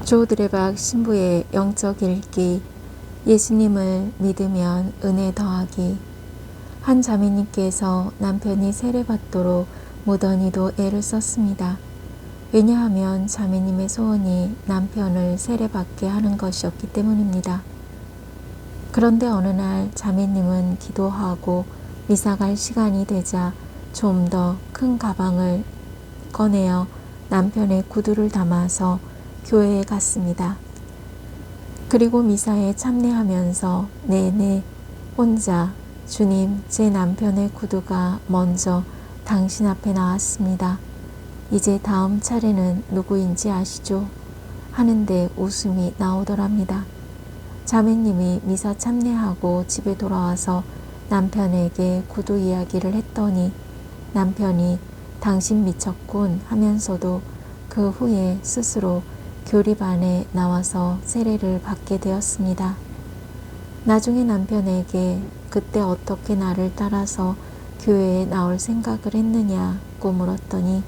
조 드레박 신부의 영적 읽기. 예수님을 믿으면 은혜 더하기. 한 자매님께서 남편이 세례받도록 무던히도 애를 썼습니다. 왜냐하면 자매님의 소원이 남편을 세례받게 하는 것이었기 때문입니다. 그런데 어느 날 자매님은 기도하고 미사 갈 시간이 되자 좀 더 큰 가방을 꺼내어 남편의 구두를 담아서 교회에 갔습니다. 그리고 미사에 참례하면서 내내 혼자 주님, 제 남편의 구두가 먼저 당신 앞에 나왔습니다. 이제 다음 차례는 누구인지 아시죠? 하는데 웃음이 나오더랍니다. 자매님이 미사 참례하고 집에 돌아와서 남편에게 구두 이야기를 했더니 남편이 당신 미쳤군 하면서도 그 후에 스스로 교립 안에 나와서 세례를 받게 되었습니다. 나중에 남편에게 그때 어떻게 나를 따라서 교회에 나올 생각을 했느냐고 물었더니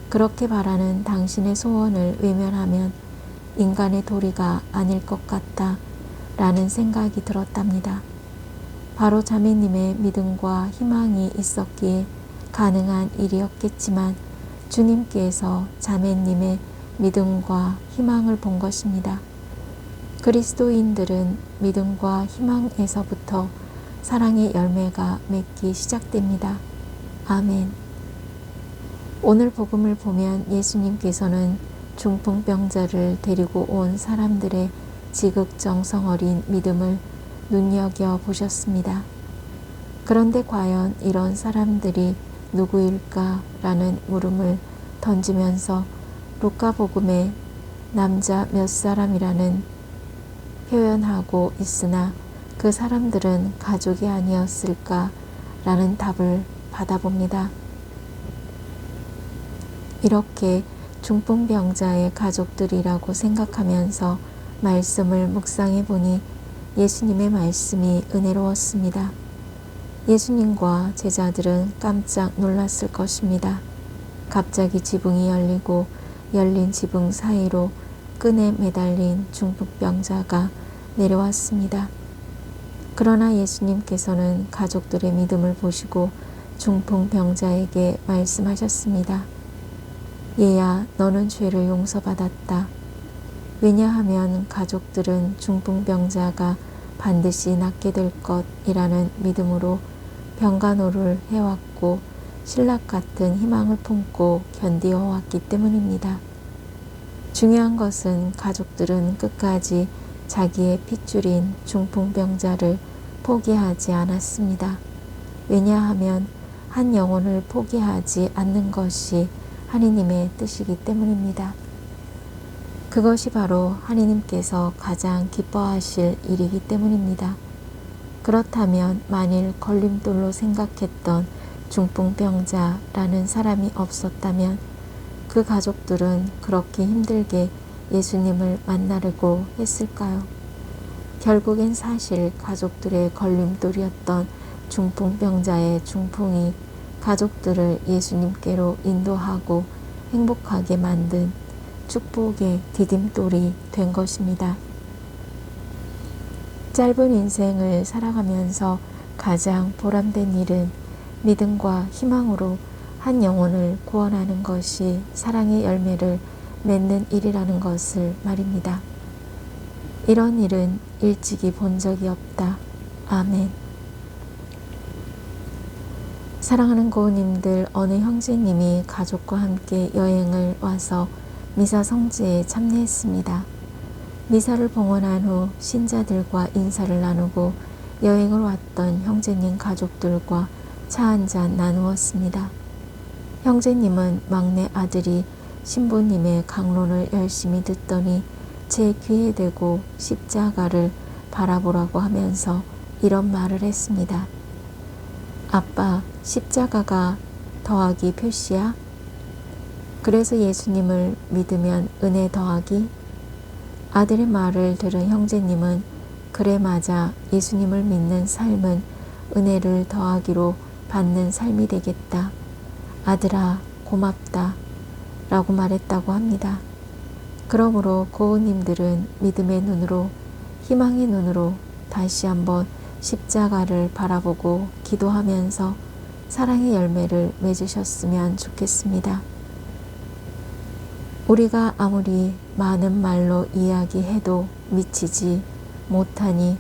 그렇게 바라는 당신의 소원을 외면하면 인간의 도리가 아닐 것 같다 라는 생각이 들었답니다. 바로 자매님의 믿음과 희망이 있었기에 가능한 일이었겠지만 주님께서 자매님의 믿음과 희망을 본 것입니다. 그리스도인들은 믿음과 희망에서부터 사랑의 열매가 맺기 시작됩니다. 아멘. 오늘 복음을 보면 예수님께서는 중풍병자를 데리고 온 사람들의 지극정성 어린 믿음을 눈여겨보셨습니다. 그런데 과연 이런 사람들이 누구일까? 라는 물음을 던지면서 루카복음에 남자 몇 사람이라는 표현하고 있으나 그 사람들은 가족이 아니었을까? 라는 답을 받아봅니다. 이렇게 중풍병자의 가족들이라고 생각하면서 말씀을 묵상해 보니 예수님의 말씀이 은혜로웠습니다. 예수님과 제자들은 깜짝 놀랐을 것입니다. 갑자기 지붕이 열리고 열린 지붕 사이로 끈에 매달린 중풍병자가 내려왔습니다. 그러나 예수님께서는 가족들의 믿음을 보시고 중풍병자에게 말씀하셨습니다. 얘야, 너는 죄를 용서받았다. 왜냐하면 가족들은 중풍병자가 반드시 낫게 될 것이라는 믿음으로 병간호를 해왔고 신락 같은 희망을 품고 견디어 왔기 때문입니다. 중요한 것은 가족들은 끝까지 자기의 핏줄인 중풍병자를 포기하지 않았습니다. 왜냐하면 한 영혼을 포기하지 않는 것이 하느님의 뜻이기 때문입니다. 그것이 바로 하느님께서 가장 기뻐하실 일이기 때문입니다. 그렇다면 만일 걸림돌로 생각했던 중풍병자라는 사람이 없었다면 그 가족들은 그렇게 힘들게 예수님을 만나려고 했을까요? 결국엔 사실 가족들의 걸림돌이었던 중풍병자의 중풍이 가족들을 예수님께로 인도하고 행복하게 만든 축복의 디딤돌이 된 것입니다. 짧은 인생을 살아가면서 가장 보람된 일은 믿음과 희망으로 한 영혼을 구원하는 것이 사랑의 열매를 맺는 일이라는 것을 말입니다. 이런 일은 일찍이 본 적이 없다. 아멘. 사랑하는 고우님들, 어느 형제님이 가족과 함께 여행을 와서 미사 성지에 참여했습니다. 미사를 봉헌한 후 신자들과 인사를 나누고 여행을 왔던 형제님 가족들과 차 한잔 나누었습니다. 형제님은 막내 아들이 신부님의 강론을 열심히 듣더니 제 귀에 대고 십자가를 바라보라고 하면서 이런 말을 했습니다. 아빠, 십자가가 더하기 표시야? 그래서 예수님을 믿으면 은혜 더하기? 아들의 말을 들은 형제님은 그래 맞아, 예수님을 믿는 삶은 은혜를 더하기로 받는 삶이 되겠다. 아들아, 고맙다 라고 말했다고 합니다. 그러므로 고은님들은 믿음의 눈으로, 희망의 눈으로 다시 한번 십자가를 바라보고 기도하면서 사랑의 열매를 맺으셨으면 좋겠습니다. 우리가 아무리 많은 말로 이야기해도 미치지 못하니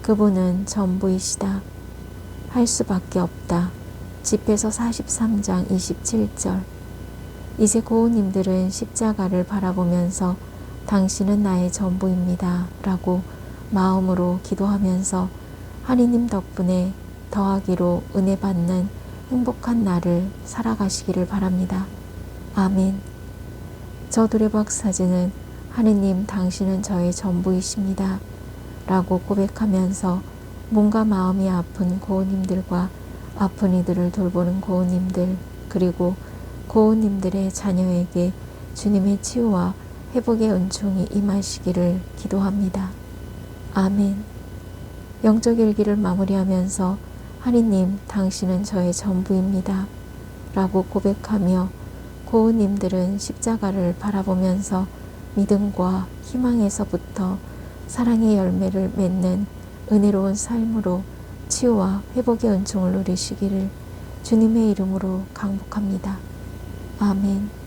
그분은 전부이시다. 할 수밖에 없다. 집회서 43장 27절. 이제 고은님들은 십자가를 바라보면서 당신은 나의 전부입니다 라고 마음으로 기도하면서 하느님 덕분에 더하기로 은혜 받는 행복한 날을 살아가시기를 바랍니다. 아멘. 저 두레박 사진은 하느님 당신은 저의 전부이십니다 라고 고백하면서 몸과 마음이 아픈 고은님들과 아픈 이들을 돌보는 고은님들, 그리고 고은님들의 자녀에게 주님의 치유와 회복의 은총이 임하시기를 기도합니다. 아멘. 영적 일기를 마무리하면서 하느님 당신은 저의 전부입니다 라고 고백하며 고은님들은 십자가를 바라보면서 믿음과 희망에서부터 사랑의 열매를 맺는 은혜로운 삶으로 치유와 회복의 은총을 누리시기를 주님의 이름으로 강복합니다. 아멘.